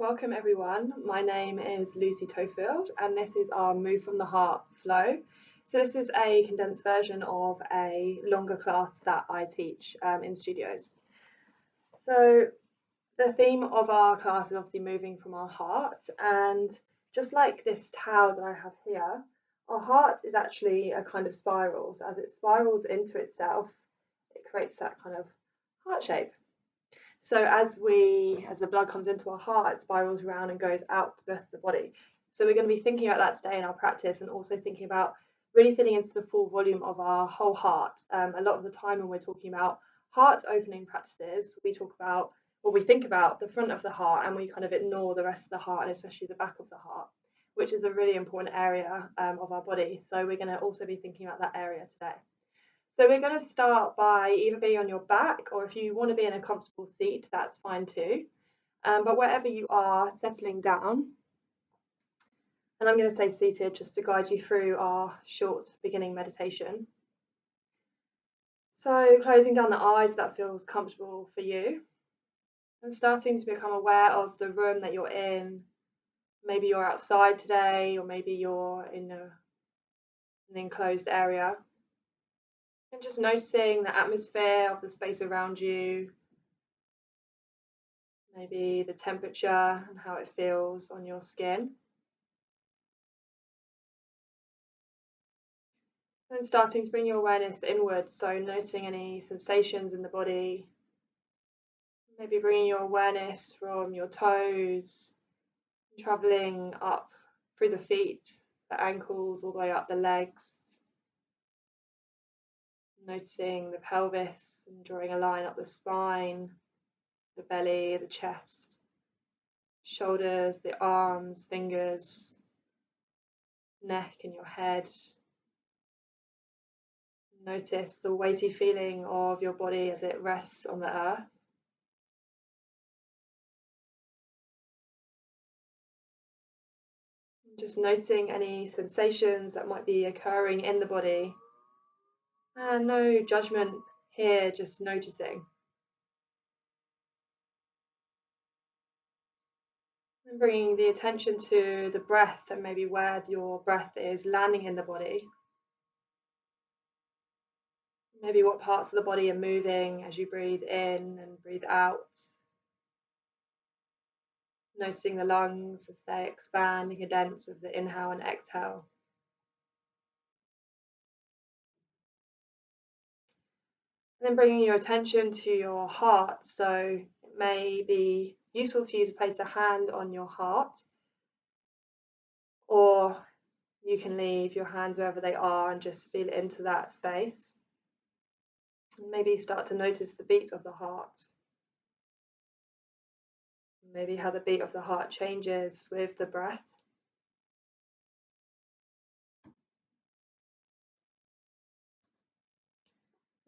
Welcome everyone. My name is Lucy Tofield and this is our Move from the Heart flow. So this is a condensed version of a longer class that I teach in studios. So the theme of our class is obviously moving from our heart, and just like this towel that I have here, our heart is actually a kind of spiral. So as it spirals into itself, it creates that kind of heart shape. So as the blood comes into our heart, it spirals around and goes out to the rest of the body. So we're going to be thinking about that today in our practice, and also thinking about really feeling into the full volume of our whole heart. A lot of the time when we're talking about heart opening practices, we think about the front of the heart, and we kind of ignore the rest of the heart, and especially the back of the heart, which is a really important area of our body. So we're going to also be thinking about that area today. So we're going to start by either being on your back, or if you want to be in a comfortable seat, that's fine too. But wherever you are, settling down. And I'm going to say seated just to guide you through our short beginning meditation. So closing down the eyes, that feels comfortable for you. And starting to become aware of the room that you're in. Maybe you're outside today, or maybe you're in an enclosed area. And just noticing the atmosphere of the space around you, maybe the temperature and how it feels on your skin. And starting to bring your awareness inwards, so noticing any sensations in the body. Maybe bringing your awareness from your toes, traveling up through the feet, the ankles, all the way up the legs. Noticing the pelvis and drawing a line up the spine, the belly, the chest, shoulders, the arms, fingers, neck and your head. Notice the weighty feeling of your body as it rests on the earth. Just noticing any sensations that might be occurring in the body. And no judgment here, just noticing. And bringing the attention to the breath, and maybe where your breath is landing in the body. Maybe what parts of the body are moving as you breathe in and breathe out. Noticing the lungs as they expand and condense with the inhale and exhale. And then bringing your attention to your heart. So it may be useful for you to place a hand on your heart, or you can leave your hands wherever they are and just feel into that space. And maybe start to notice the beat of the heart. Maybe how the beat of the heart changes with the breath.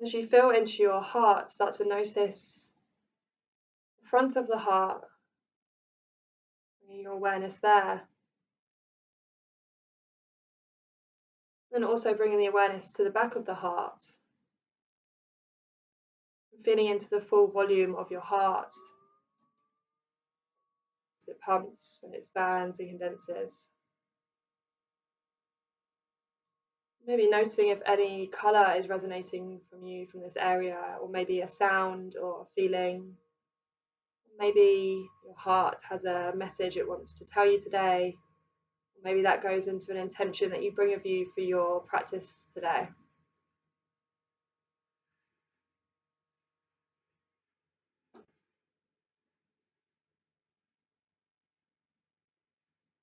As you feel into your heart, start to notice the front of the heart, bringing your awareness there. Then also bringing the awareness to the back of the heart, feeling into the full volume of your heart as it pumps and expands and condenses. Maybe noticing if any colour is resonating from you from this area, or maybe a sound or a feeling. Maybe your heart has a message it wants to tell you today. Maybe that goes into an intention that you bring with you for your practice today.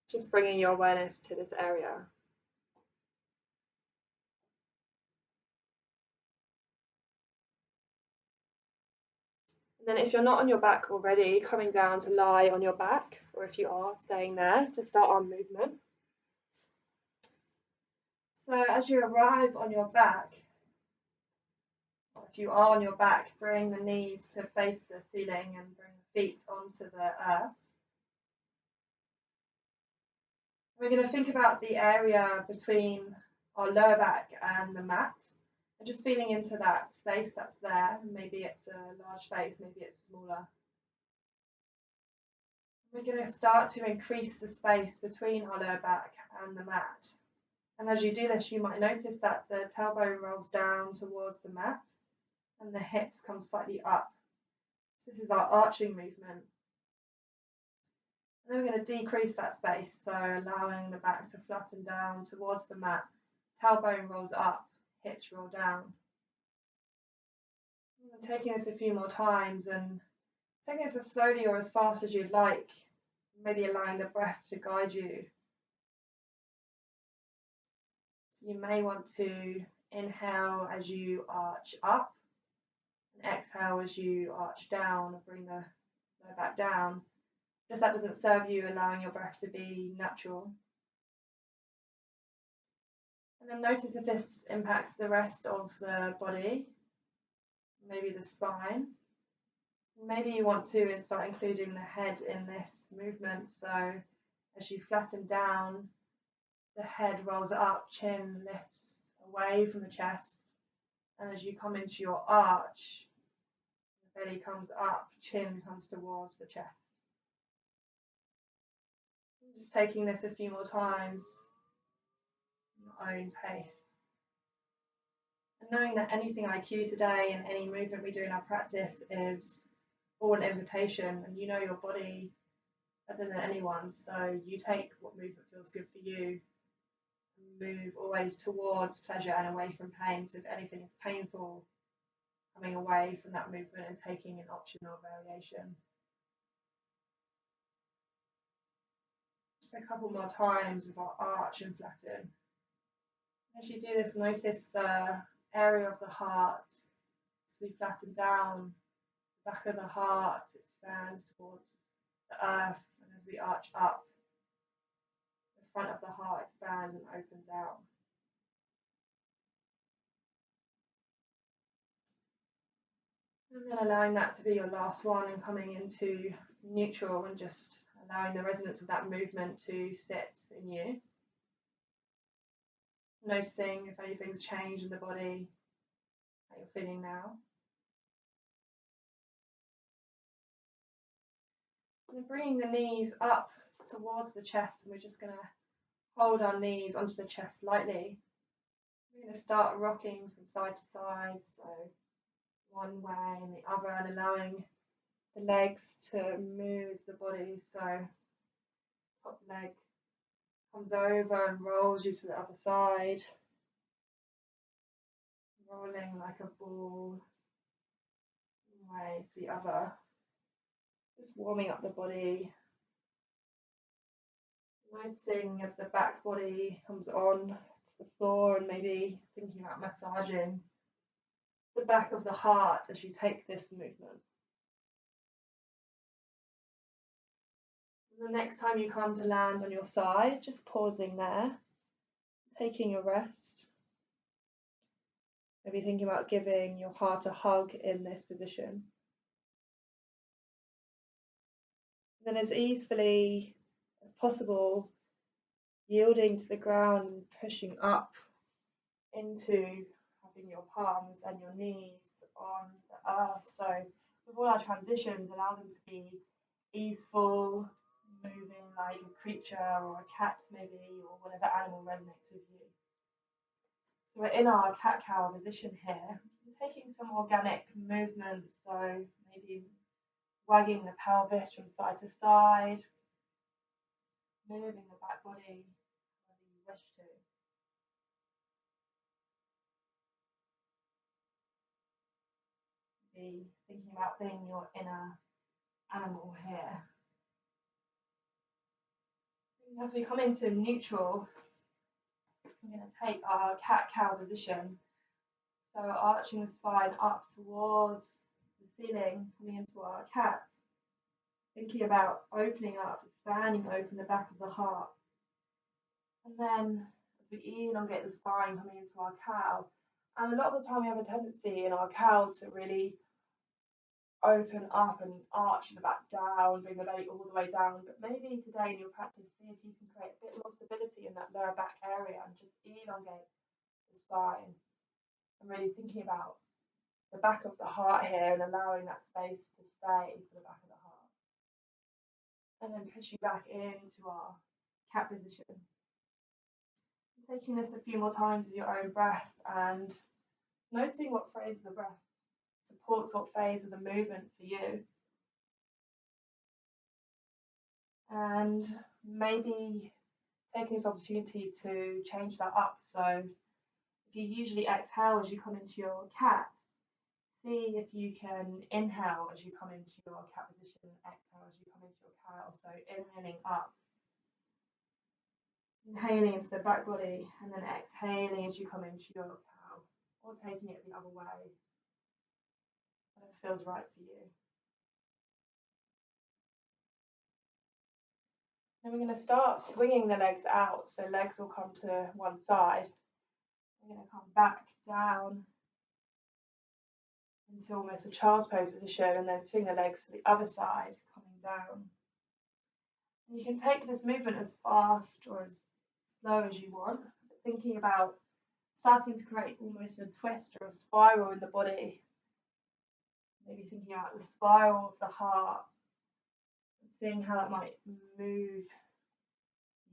Just bringing your awareness to this area. And then if you're not on your back already, coming down to lie on your back, or if you are, staying there to start our movement. So as you arrive on your back, or if you are on your back, bring the knees to face the ceiling and bring the feet onto the earth. We're going to think about the area between our lower back and the mat, and just feeling into that space that's there. Maybe it's a large space, maybe it's smaller. We're going to start to increase the space between our lower back and the mat. And as you do this, you might notice that the tailbone rolls down towards the mat and the hips come slightly up. So this is our arching movement. And then we're going to decrease that space, so allowing the back to flatten down towards the mat. Tailbone rolls up, hips roll down. And taking this a few more times and taking this as slowly or as fast as you'd like, maybe allowing the breath to guide you. So you may want to inhale as you arch up and exhale as you arch down and bring the lower back down. If that doesn't serve you, allowing your breath to be natural. And then notice if this impacts the rest of the body, maybe the spine. Maybe you want to start including the head in this movement, so as you flatten down, the head rolls up, chin lifts away from the chest, and as you come into your arch, the belly comes up, chin comes towards the chest. Just taking this a few more times at your own pace. And knowing that anything I cue today and any movement we do in our practice is all an invitation, and you know your body better than anyone, so you take what movement feels good for you and move always towards pleasure and away from pain. So if anything is painful, coming away from that movement and taking an optional variation. Just a couple more times with our arch and flatten. As you do this, notice the area of the heart. So we flatten down, the back of the heart expands towards the earth, and as we arch up, the front of the heart expands and opens out. And then allowing that to be your last one and coming into neutral and just allowing the resonance of that movement to sit in you. Noticing if anything's changed in the body, how you're feeling now. And bringing the knees up towards the chest, and we're just going to hold our knees onto the chest lightly. We're going to start rocking from side to side, so one way and the other, and allowing the legs to move the body. So top leg comes over and rolls you to the other side, rolling like a ball, one way to the other. Just warming up the body, noticing as the back body comes on to the floor, and maybe thinking about massaging the back of the heart as you take this movement. And the next time you come to land on your side, just pausing there, taking a rest. Maybe thinking about giving your heart a hug in this position. Then as easily as possible, yielding to the ground and pushing up into having your palms and your knees on the earth. So with all our transitions, allow them to be easeful, moving like a creature or a cat maybe, or whatever animal resonates with you. So we're in our CatCow position here, taking some organic movements, so maybe wagging the pelvis from side to side, moving the back body wherever you wish to. Be thinking about being your inner animal here. As we come into neutral, we're going to take our cat-cow position. So arching the spine up towards the ceiling, coming into our cat. Thinking about opening up, expanding open the back of the heart. And then as we elongate the spine, coming into our cow. And a lot of the time we have a tendency in our cow to really open up and arch the back down, bring the belly all the way down. But maybe today in your practice, see if you can create a bit more stability in that lower back area and just elongate the spine. I'm really thinking about the back of the heart here and allowing that space to stay for the back of the heart. and then push you back into our cat position. Taking this a few more times with your own breath and noticing what phase of the breath supports what phase of the movement for you. And maybe taking this opportunity to change that up. So if you usually exhale as you come into your cat, see if you can inhale as you come into your cat position and exhale as you come into your cat. So inhaling up, inhaling into the back body, and then exhaling as you come into your cow, or taking it the other way. But it feels right for you. Then we're going to start swinging the legs out, so legs will come to one side. We're going to come back down into almost a child's pose position, and then swing the legs to the other side, coming down. And you can take this movement as fast or as slow as you want, thinking about starting to create almost a twist or a spiral in the body. Maybe thinking about the spiral of the heart, and seeing how that might move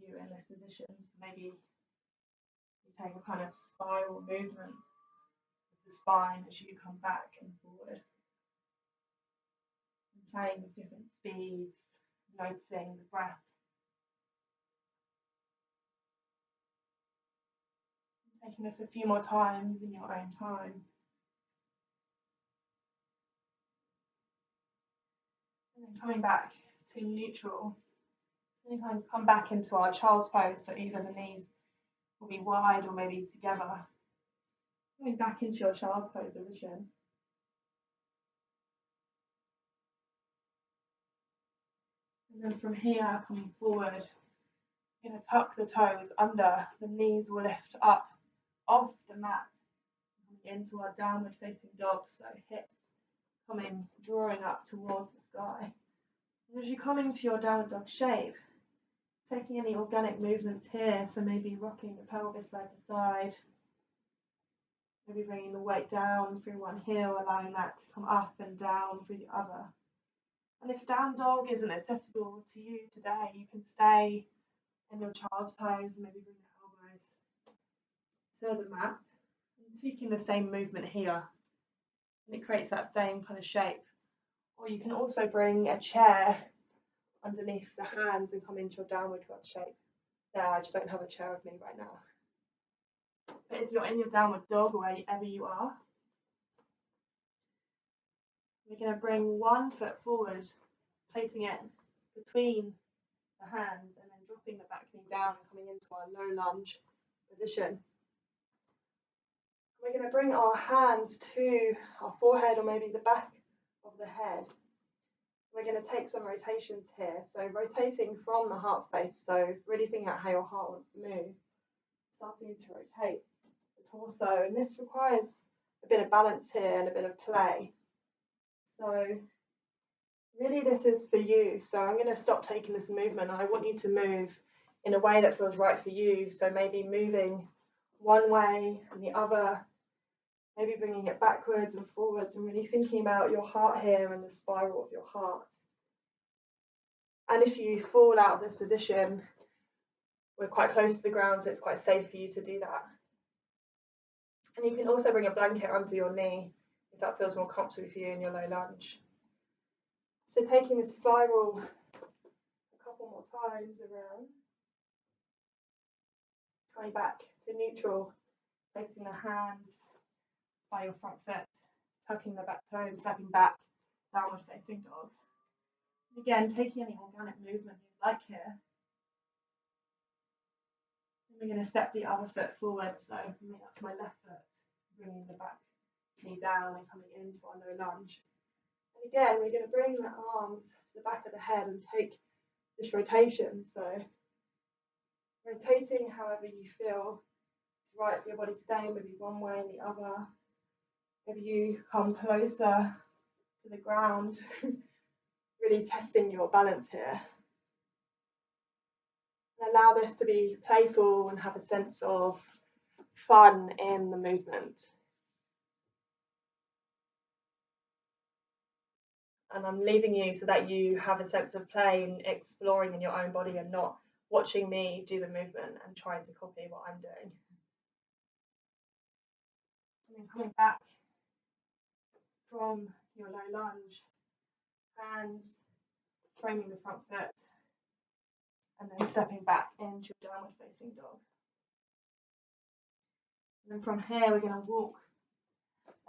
you in this position. So maybe you take a kind of spiral movement of the spine as you come back and forward. And playing with different speeds, noticing the breath. Taking this a few more times in your own time. And then coming back to neutral. And kind of come back into our child's pose, so either the knees will be wide or maybe together. Coming back into your child's pose position. And then from here, coming forward, you're going to tuck the toes under, the knees will lift up off the mat, into our downward facing dog, so hips coming, drawing up towards the sky. And as you come into your downward dog shape, taking any organic movements here, so maybe rocking the pelvis side to side, maybe bringing the weight down through one heel, allowing that to come up and down through the other. And if down dog isn't accessible to you today, you can stay in your child's pose and maybe bring the elbows to the mat, and tweaking the same movement here. And it creates that same kind of shape. Or you can also bring a chair underneath the hands and come into your downward dog shape. There, I just don't have a chair with me right now. But if you're in your downward dog, wherever you are, we're going to bring one foot forward, placing it between the hands, and then dropping the back knee down and coming into our low lunge position. We're going to bring our hands to our forehead or maybe the back of the head. We're going to take some rotations here. So rotating from the heart space, so really thinking about how your heart wants to move. Starting to rotate the torso, and this requires a bit of balance here and a bit of play. So really this is for you. So I'm going to stop taking this movement. I want you to move in a way that feels right for you. So maybe moving one way and the other, maybe bringing it backwards and forwards, and really thinking about your heart here and the spiral of your heart. And if you fall out of this position, we're quite close to the ground, so it's quite safe for you to do that. And you can also bring a blanket under your knee if that feels more comfortable for you in your low lunge. So taking the spiral a couple more times around, coming back to neutral, placing the hands by your front foot, tucking the back toes, stepping back, downward facing dog. Again, taking any organic movement you'd like here. And we're going to step the other foot forward, so that's my left foot, bringing the back knee down and coming into our low lunge. And again, we're going to bring the arms to the back of the head and take this rotation. So rotating however you feel is right for your body, staying maybe one way and the other. Maybe you come closer to the ground, really testing your balance here. And allow this to be playful and have a sense of fun in the movement. And I'm leaving you so that you have a sense of play and exploring in your own body and not watching me do the movement and trying to copy what I'm doing. And then coming back from your low lunge, hands framing the front foot, and then stepping back into your downward facing dog. And then from here, we're going to walk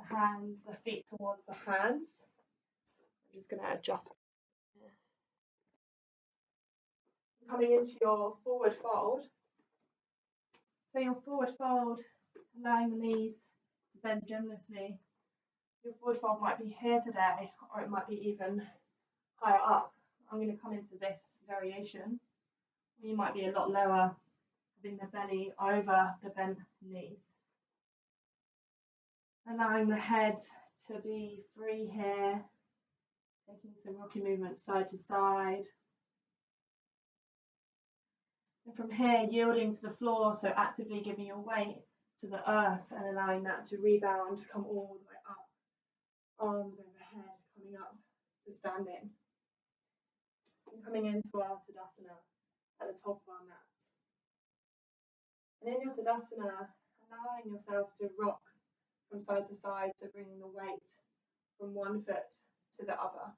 the feet towards the hands. I'm just going to adjust. Coming into your forward fold. So your forward fold, allowing the knees to bend generously. Your forward fold might be here today, or it might be even higher up. I'm going to come into this variation. You might be a lot lower, having the belly over the bent knees. Allowing the head to be free here, taking some rocky movements side to side. And from here, yielding to the floor, so actively giving your weight to the earth and allowing that to rebound, come all the way up. Arms overhead, coming up to standing. And coming into our Tadasana at the top of our mat. And in your Tadasana, allowing yourself to rock from side to side, to bring the weight from one foot to the other.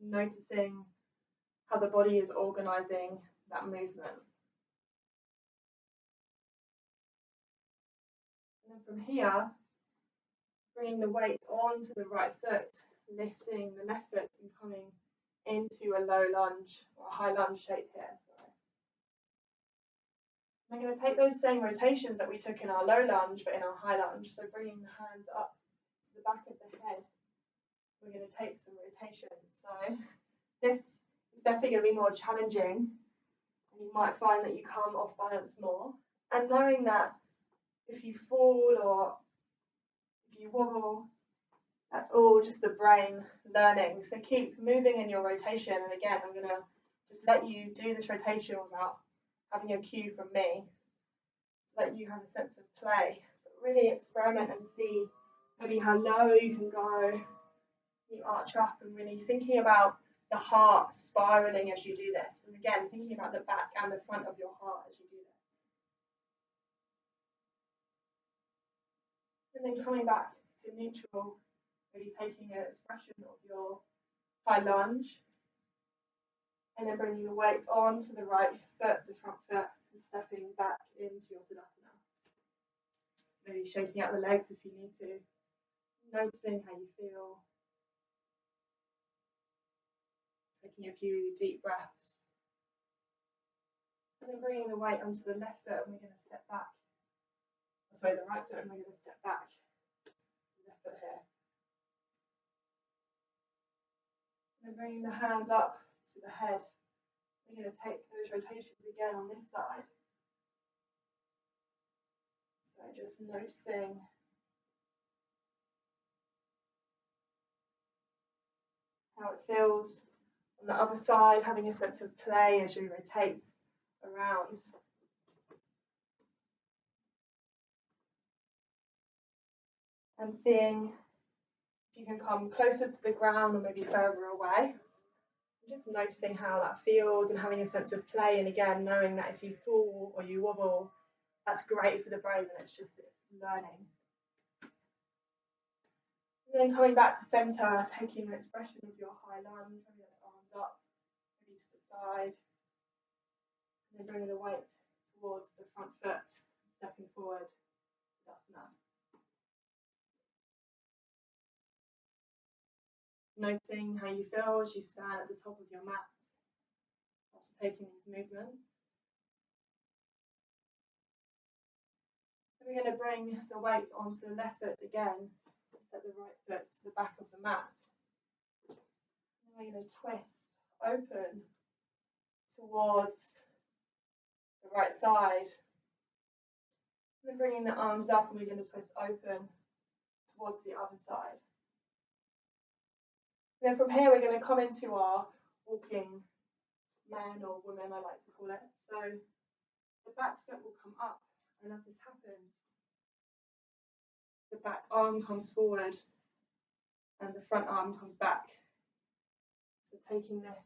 Noticing how the body is organizing that movement. And then from here, bringing the weight onto the right foot, lifting the left foot and coming into a low lunge or a high lunge shape here. I'm going to take those same rotations that we took in our low lunge, but in our high lunge. So bringing the hands up to the back of the head. We're going to take some rotations. So this is definitely going to be more challenging. And you might find that you come off balance more. And knowing that if you fall or if you wobble, that's all just the brain learning. So keep moving in your rotation. And again, I'm going to just let you do this rotation without having a cue from me. Let you have a sense of play. But really experiment and see maybe how low you can go. You arch up and really thinking about the heart spiraling as you do this. And again, thinking about the back and the front of your heart as you do this. And then coming back to neutral, maybe taking an expression of your high lunge. And then bringing the weight onto the right foot, the front foot, and stepping back into your Tadasana. Maybe shaking out the legs if you need to. Noticing how you feel. Taking a few deep breaths. And then bringing the weight onto the left foot, and we're going to step back. Sorry, the right foot, and we're going to step back. Left foot here. And then bringing the hands up to the head. We're going to take those rotations again on this side. So just noticing how it feels on the other side, having a sense of play as you rotate around. And seeing if you can come closer to the ground or maybe further away. Just noticing how that feels and having a sense of play, and again knowing that if you fall or you wobble, that's great for the brain and it's learning. And then coming back to center, taking an expression of your high lunge, maybe that's arms up, maybe to the side, and then bringing the weight towards the front foot, stepping forward, Savasana. Noticing how you feel as you stand at the top of your mat after taking these movements. And we're going to bring the weight onto the left foot again, set the right foot to the back of the mat. And we're going to twist open towards the right side. And then bringing the arms up, and we're going to twist open towards the other side. And then from here, we're going to come into our walking man or woman, I like to call it. So the back foot will come up, and as this happens, the back arm comes forward, and the front arm comes back. So taking this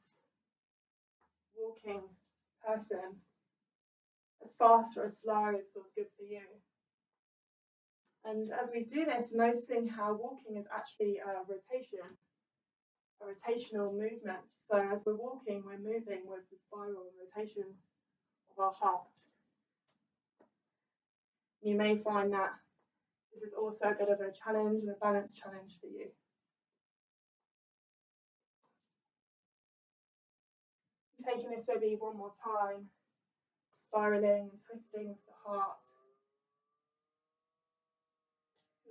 walking person as fast or as slow as feels good for you. And as we do this, noticing how walking is actually a rotational movement. So as we're walking, we're moving with the spiral rotation of our heart. You may find that this is also a bit of a challenge and a balance challenge for you. Taking this maybe one more time, spiraling and twisting with the heart.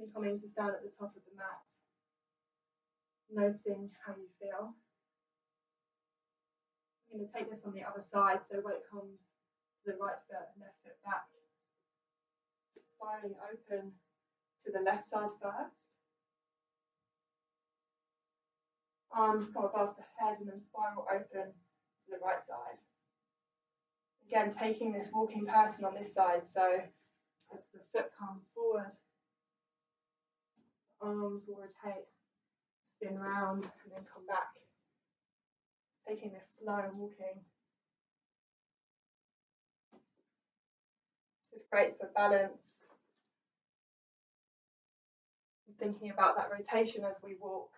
And coming to stand at the top of the mat, noticing how you feel. I'm going to take this on the other side, so weight comes to the right foot, left foot back. Spiraling open to the left side first. Arms come above the head and then spiral open to the right side. Again, taking this walking person on this side, so as the foot comes forward, the arms will rotate, spin round and then come back. Taking this slow walking. This is great for balance. And thinking about that rotation as we walk.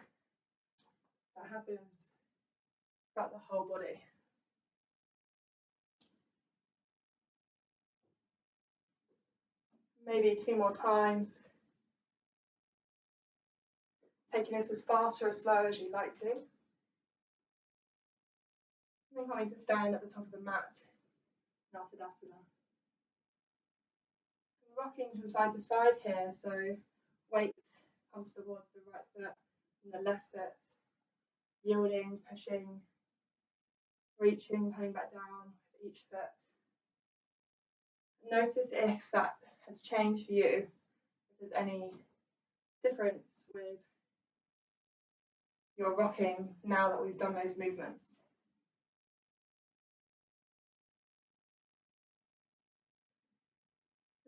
That happens throughout the whole body. Maybe 2 more times. Taking this as fast or as slow as you like to. And then coming to stand at the top of the mat. Savasana. Rocking from side to side here, so weight comes towards the right foot and the left foot. Yielding, pushing, reaching, coming back down with each foot. Notice if that has changed for you, if there's any difference with your rocking now that we've done those movements.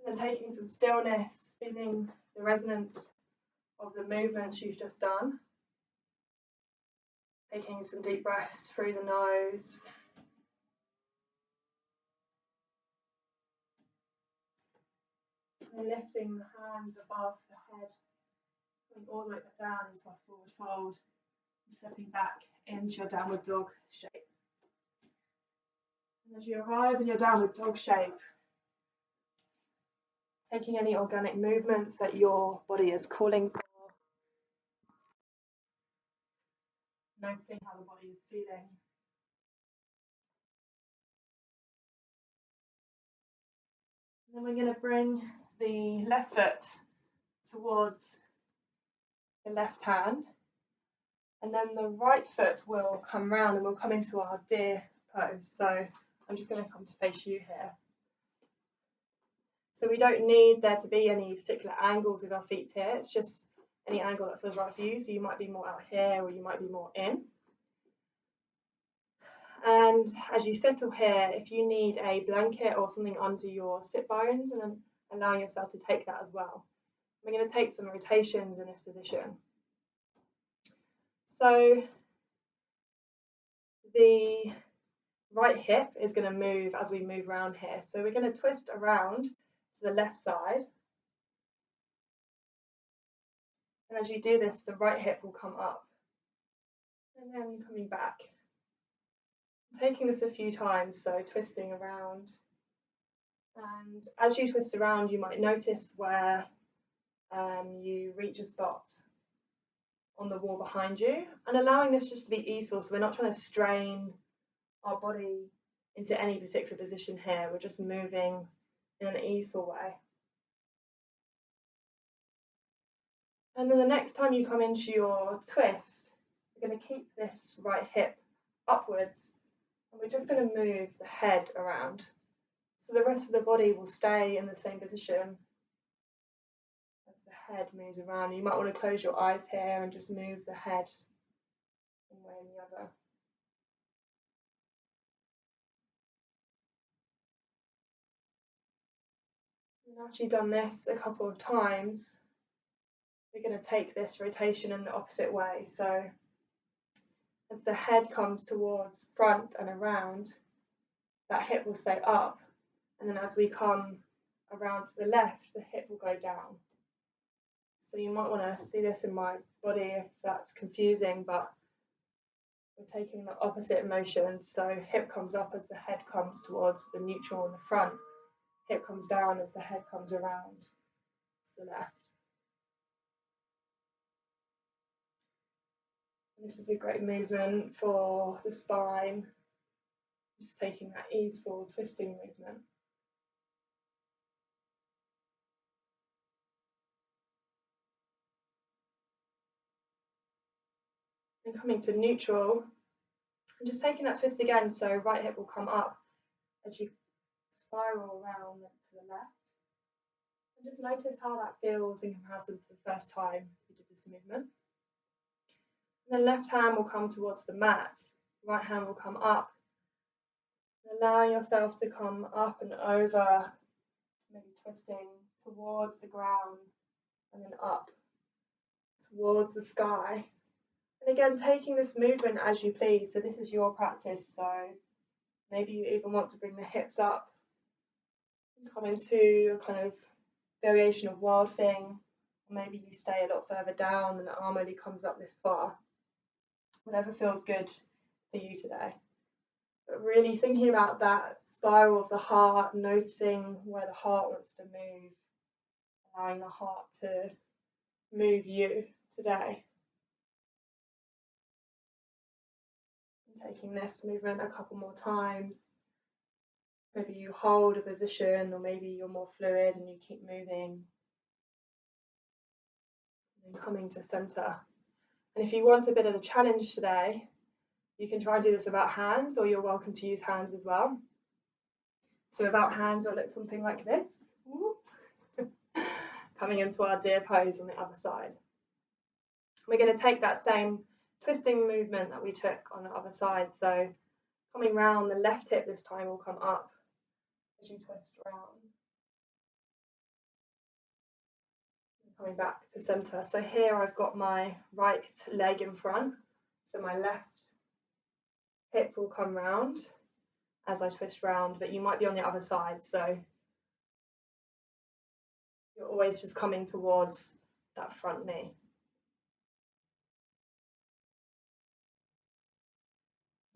And then taking some stillness, feeling the resonance of the movements you've just done. Taking some deep breaths through the nose. And lifting the hands above the head, going all the way back down into our forward fold, and stepping back into your downward dog shape. And as you arrive in your downward dog shape, taking any organic movements that your body is calling for, noticing how the body is feeling. And then we're going to bring the left foot towards the left hand, and then the right foot will come round and we'll come into our deer pose. So I'm just going to come to face you here. So we don't need there to be any particular angles with our feet here. It's just any angle that feels right for you. So you might be more out here or you might be more in. And as you settle here, if you need a blanket or something under your sit bones, and then allowing yourself to take that as well. We're going to take some rotations in this position. So the right hip is going to move as we move around here. So we're going to twist around to the left side. And as you do this, the right hip will come up. And then coming back. Taking this a few times, so twisting around. And as you twist around, you might notice where you reach a spot on the wall behind you, and allowing this just to be easeful, so we're not trying to strain our body into any particular position here. We're just moving in an easeful way. And then the next time you come into your twist, we're going to keep this right hip upwards, and we're just going to move the head around. So the rest of the body will stay in the same position as the head moves around. You might want to close your eyes here and just move the head one way and the other. And after you've done this a couple of times, we're going to take this rotation in the opposite way. So as the head comes towards front and around, that hip will stay up. And then as we come around to the left, the hip will go down. So you might want to see this in my body if that's confusing, but we're taking the opposite motion. So hip comes up as the head comes towards the neutral in the front. Hip comes down as the head comes around to the left. And this is a great movement for the spine. Just taking that easeful twisting movement. And coming to neutral, and just taking that twist again, so right hip will come up as you spiral around to the left. And just notice how that feels in comparison to the first time you did this movement. And then left hand will come towards the mat, right hand will come up, allowing yourself to come up and over, maybe twisting towards the ground and then up towards the sky. And again, taking this movement as you please. So this is your practice. So maybe you even want to bring the hips up and come into a kind of variation of wild thing. Or maybe you stay a lot further down and the arm only comes up this far. Whatever feels good for you today. But really thinking about that spiral of the heart, noticing where the heart wants to move, allowing the heart to move you today. And taking this movement a couple more times. Maybe you hold a position, or maybe you're more fluid and you keep moving. And then coming to center. And if you want a bit of a challenge today, you can try and do this without hands, or you're welcome to use hands as well. So without hands, it'll look something like this. Coming into our deer pose on the other side. We're going to take that same twisting movement that we took on the other side. So coming round, the left hip this time will come up as you twist around. Coming back to center. So here I've got my right leg in front. So my left hip will come round as I twist round, but you might be on the other side. So you're always just coming towards that front knee.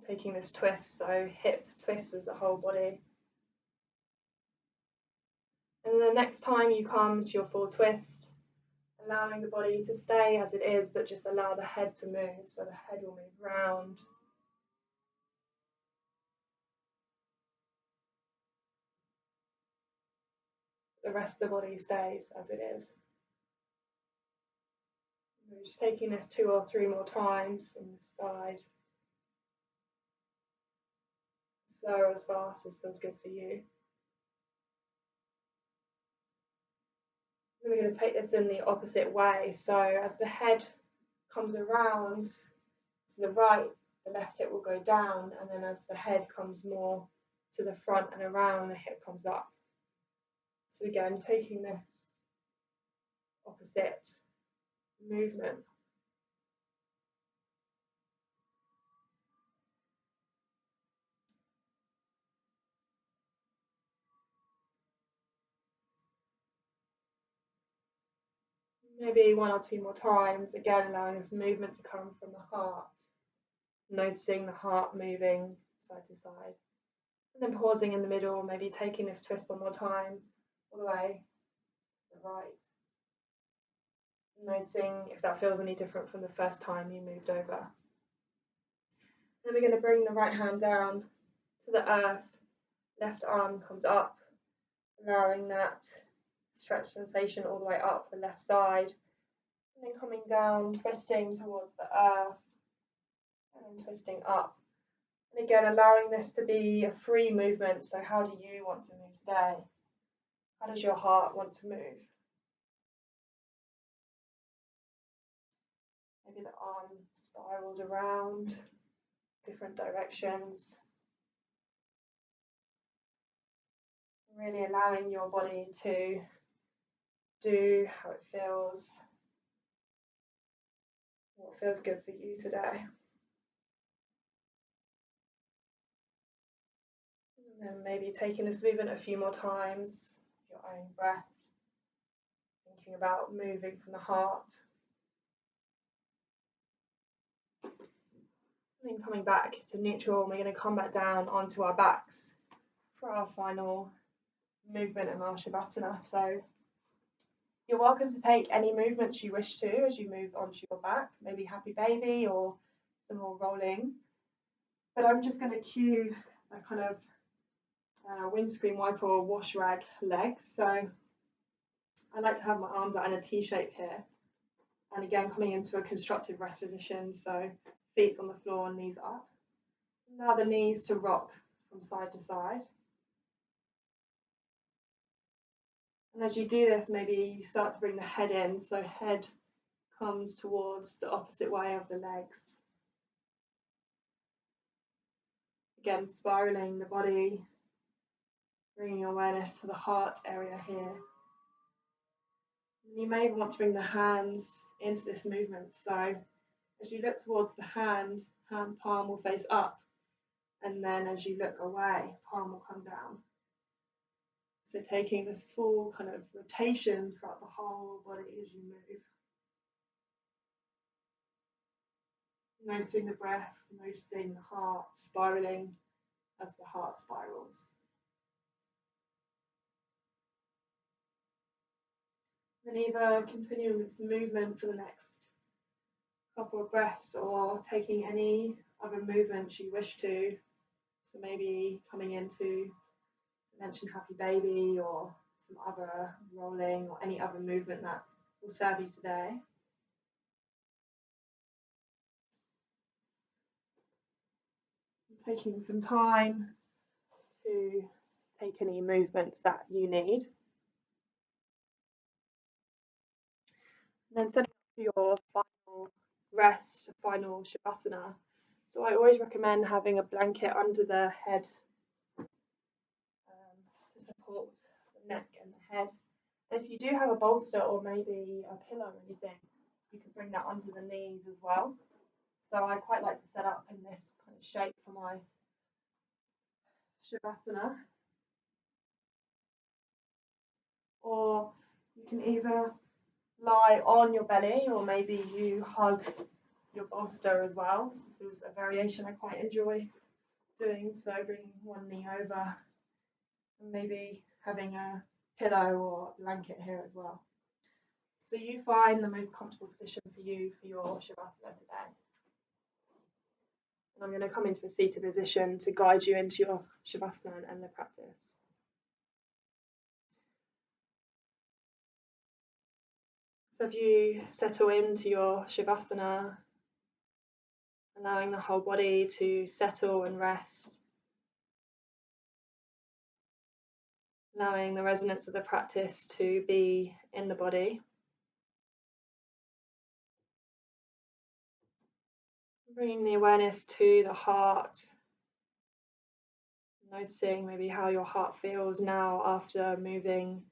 Taking this twist, so hip twist with the whole body. And then the next time you come to your full twist, allowing the body to stay as it is, but just allow the head to move. So the head will move round. The rest of the body stays as it is. We're just taking this 2 or 3 more times on this side. Slow or as fast as feels good for you. Then we're going to take this in the opposite way. So as the head comes around to the right, the left hip will go down, and then as the head comes more to the front and around, the hip comes up. So again, taking this opposite movement. Maybe 1 or 2 more times, again allowing this movement to come from the heart, noticing the heart moving side to side, and then pausing in the middle, maybe taking this twist 1 more time, all the way to the right, noticing if that feels any different from the first time you moved over. Then we're going to bring the right hand down to the earth, left arm comes up, allowing that stretch sensation all the way up the left side, and then coming down, twisting towards the earth, and then twisting up. And again, allowing this to be a free movement. So how do you want to move today? How does your heart want to move? Maybe the arm spirals around different directions. Really allowing your body to do how it feels. what feels good for you today. And then maybe taking this movement a few more times, your own breath, thinking about moving from the heart. And then coming back to neutral, and we're going to come back down onto our backs for our final movement in our Shavasana. So you're welcome to take any movements you wish to as you move onto your back, maybe happy baby or some more rolling. But I'm just going to cue a kind of windscreen wiper or wash rag legs. So I like to have my arms out in a T shape here. And again, coming into a constructive rest position. So feet on the floor, knees up. Now the knees to rock from side to side. And as you do this, maybe you start to bring the head in. So head comes towards the opposite way of the legs. Again, spiraling the body, bringing awareness to the heart area here. And you may want to bring the hands into this movement. So as you look towards the hand palm will face up. And then as you look away, palm will come down. So taking this full kind of rotation throughout the whole body as you move. Noticing the breath, noticing the heart spiraling as the heart spirals. Then either continuing with this movement for the next couple of breaths or taking any other movements you wish to. So maybe coming into, mention happy baby or some other rolling or any other movement that will serve you today. Taking some time to take any movements that you need. And then setting up your final rest, final Shavasana. So I always recommend having a blanket under the head to support the neck and the head. And if you do have a bolster or maybe a pillow or anything, you can bring that under the knees as well. So I quite like to set up in this kind of shape for my Shavasana. Or you can either lie on your belly or maybe you hug your bolster as well. So this is a variation I quite enjoy doing. So bringing one knee over and maybe having a pillow or blanket here as well. So you find the most comfortable position for you for your Shavasana today. And I'm going to come into a seated position to guide you into your Shavasana and the practice. So if you settle into your Shavasana, allowing the whole body to settle and rest, allowing the resonance of the practice to be in the body. Bringing the awareness to the heart, noticing maybe how your heart feels now after moving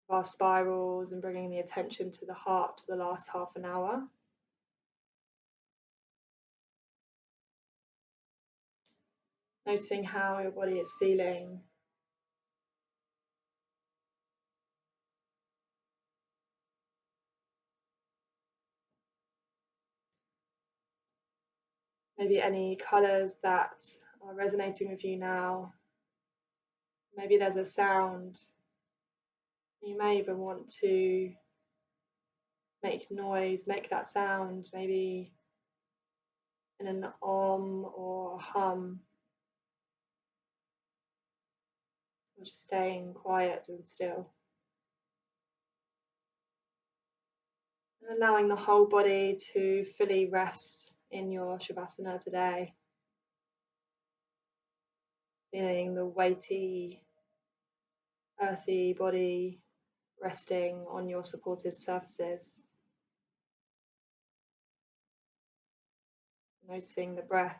our spirals and bringing the attention to the heart for the last half an hour. Noticing how your body is feeling. Maybe any colours that are resonating with you now. Maybe there's a sound. You may even want to make noise, make that sound, maybe in an or a hum. Or just staying quiet and still. And allowing the whole body to fully rest in your Shavasana today. Feeling the weighty, earthy body resting on your supported surfaces. Noticing the breath.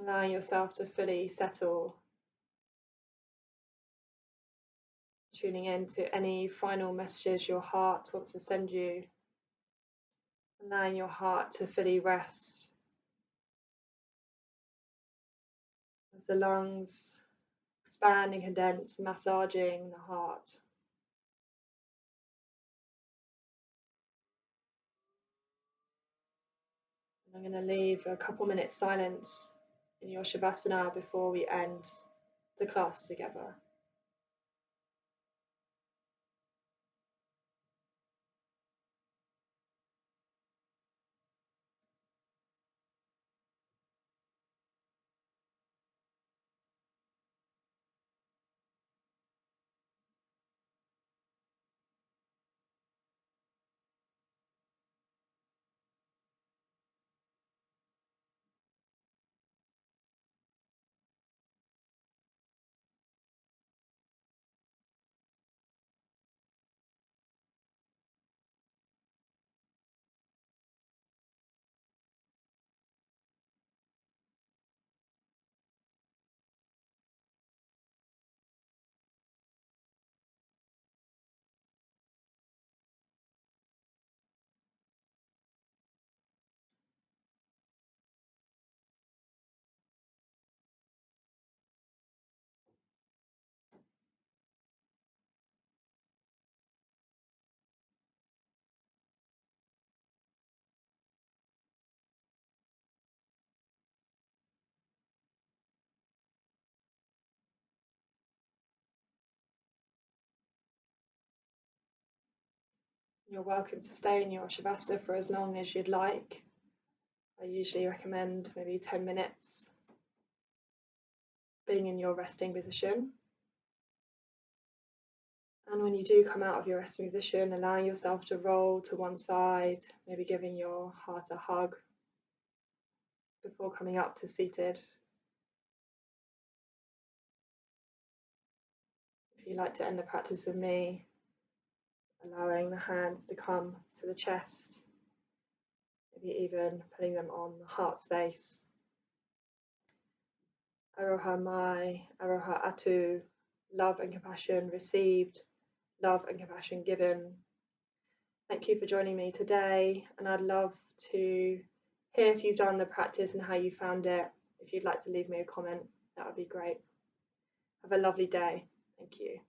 Allowing yourself to fully settle tuning in to any final messages your heart wants to send you, allowing your heart to fully rest as the lungs expand and condense, massaging the heart. And I'm going to leave a couple minutes silence in your Shavasana before we end the class together. You're welcome to stay in your Shavasana for as long as you'd like. I usually recommend maybe 10 minutes being in your resting position. And when you do come out of your resting position, allowing yourself to roll to one side, maybe giving your heart a hug before coming up to seated. If you like to end the practice with me, allowing the hands to come to the chest, maybe even putting them on the heart space. Aroha mai, aroha atu, love and compassion received, love and compassion given. Thank you for joining me today, and I'd love to hear if you've done the practice and how you found it. If you'd like to leave me a comment, that would be great. Have a lovely day. Thank you.